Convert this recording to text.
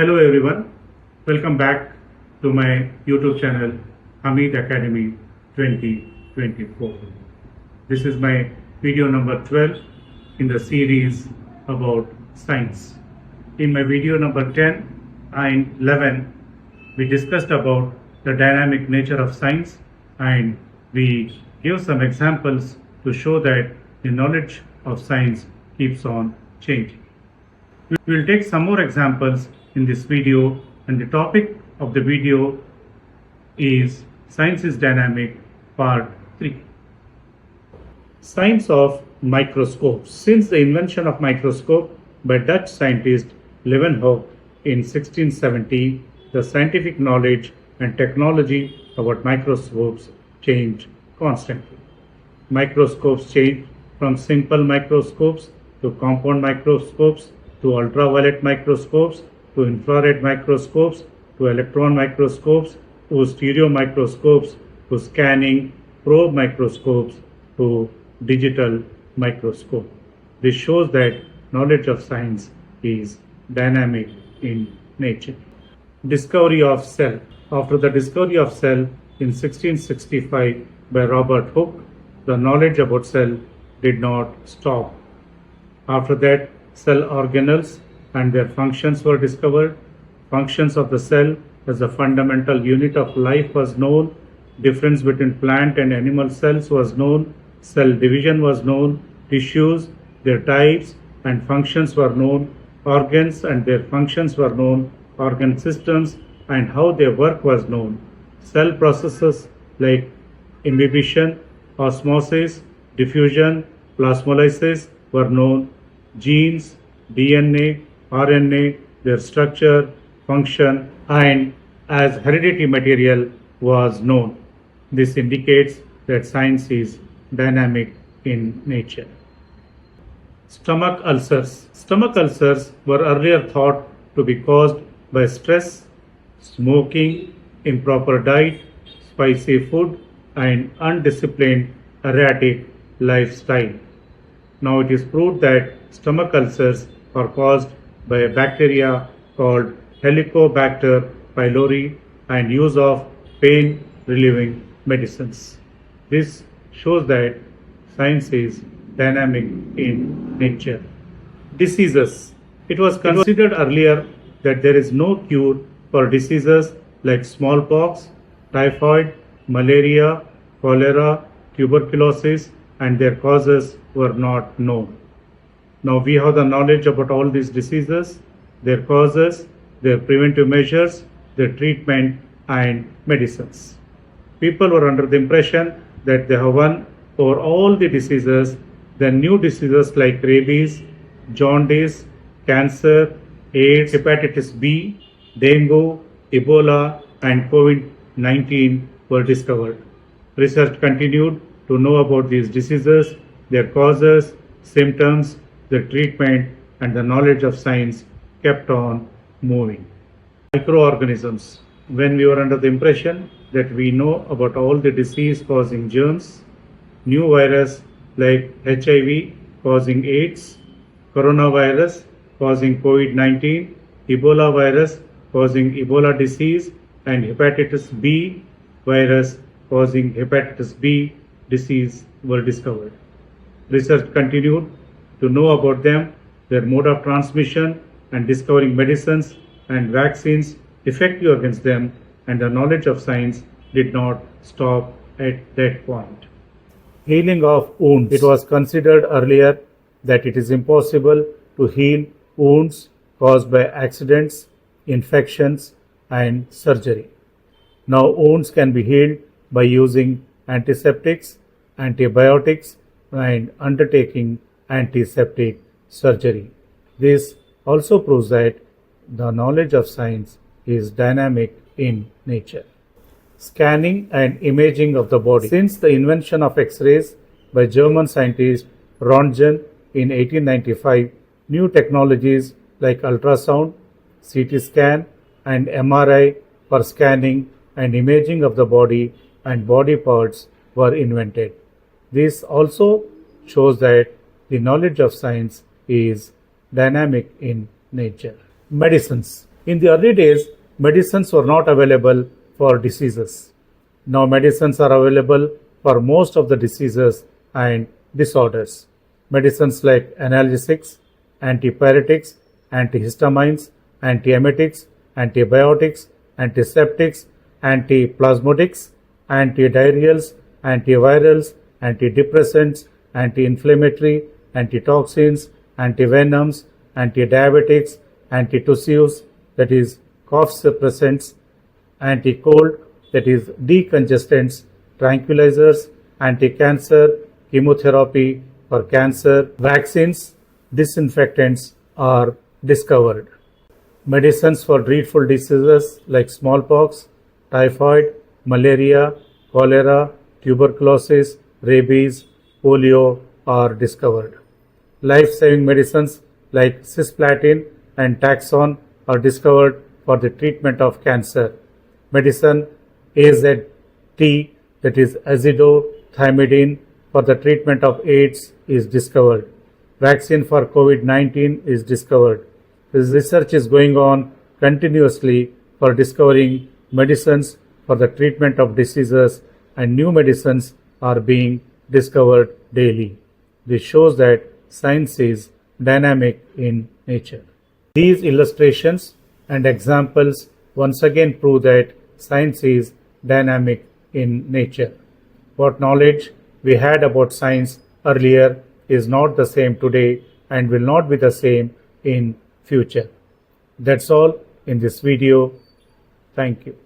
Hello everyone, welcome back to my YouTube channel Hameed Academy 2024. This is my video number 12 in the series about science. In my video number 10 and 11, we discussed about the dynamic nature of science and we give some examples to show that the knowledge of science keeps on changing. We will take some more examples in this video, and the topic of the video is Science is Dynamic Part 3. Science of microscopes. Since the invention of microscope by Dutch scientist Leeuwenhoek in 1670, the scientific knowledge and technology about microscopes changed constantly. Microscopes changed from simple microscopes to compound microscopes to ultraviolet microscopes to infrared microscopes to electron microscopes to stereo microscopes to scanning probe microscopes to digital microscope. This shows that knowledge of science is dynamic in nature. Discovery of cell. After the discovery of cell in 1665 by Robert Hooke, the knowledge about cell did not stop. After that, cell organelles and their functions were discovered. Functions of the cell as a fundamental unit of life was known. Difference between plant and animal cells was known. Cell division was known. Tissues, their types and functions were known. Organs and their functions were known. Organ systems and how their work was known. Cell processes like imbibition, osmosis, diffusion, plasmolysis were known. Genes, DNA, RNA, their structure, function, and as hereditary material was known. This indicates that science is dynamic in nature. Stomach ulcers. Stomach ulcers were earlier thought to be caused by stress, smoking, improper diet, spicy food, and undisciplined, erratic lifestyle. Now it is proved that stomach ulcers are caused by a bacteria called Helicobacter pylori and use of pain relieving medicines. This shows that science is dynamic in nature. Diseases. It was considered earlier that there is no cure for diseases like smallpox, typhoid, malaria, cholera, tuberculosis, and their causes were not known. Now we have the knowledge about all these diseases, their causes, their preventive measures, their treatment, and medicines. People were under the impression that they have won over all the diseases. Then new diseases like rabies, jaundice, cancer, AIDS, hepatitis B, dengue, Ebola, and COVID-19 were discovered. Research continued to know about these diseases, their causes, symptoms, their treatment, and the knowledge of science kept on moving. Microorganisms. When we were under the impression that we know about all the disease causing germs, new virus like HIV causing AIDS, coronavirus causing COVID-19, Ebola virus causing Ebola disease, and hepatitis B virus causing hepatitis B disease were discovered. Research continued to know about them, their mode of transmission, and discovering medicines and vaccines effective against them, and the knowledge of science did not stop at that point. Healing of wounds. It was considered earlier that it is impossible to heal wounds caused by accidents, infections, and surgery. Now wounds can be healed by using antiseptics, antibiotics, and undertaking antiseptic surgery. This also proves that the knowledge of science is dynamic in nature. Scanning and imaging of the body. Since the invention of X-rays by German scientist Röntgen in 1895, new technologies like ultrasound, CT scan, and MRI for scanning and imaging of the body and body parts were invented. This also shows that the knowledge of science is dynamic in nature. Medicines. In the early days, medicines were not available for diseases. Now medicines are available for most of the diseases and disorders. Medicines like analgesics, antipyretics, antihistamines, antiemetics, antibiotics, antiseptics, antiplasmotics, antidiarrheals, antivirals, antidepressants, anti-inflammatory, antitoxins, antivenoms, antidiabetics, antitussives, that is cough suppressants, anti-cold, that is decongestants, tranquilizers, anti-cancer, chemotherapy for cancer, vaccines, disinfectants are discovered. Medicines for dreadful diseases like smallpox, typhoid, malaria, cholera, tuberculosis, rabies, polio are discovered. Life-saving medicines like cisplatin and taxane are discovered for the treatment of cancer. Medicine AZT, that is azithromycin, for the treatment of AIDS is discovered. Vaccine for COVID-19 is discovered. This research is going on continuously for discovering medicines for the treatment of diseases, and new medicines are being discovered daily. This shows that science is dynamic in nature. These illustrations and examples once again prove that science is dynamic in nature. What knowledge we had about science earlier is not the same today and will not be the same in future. That's all in this video. Thank you.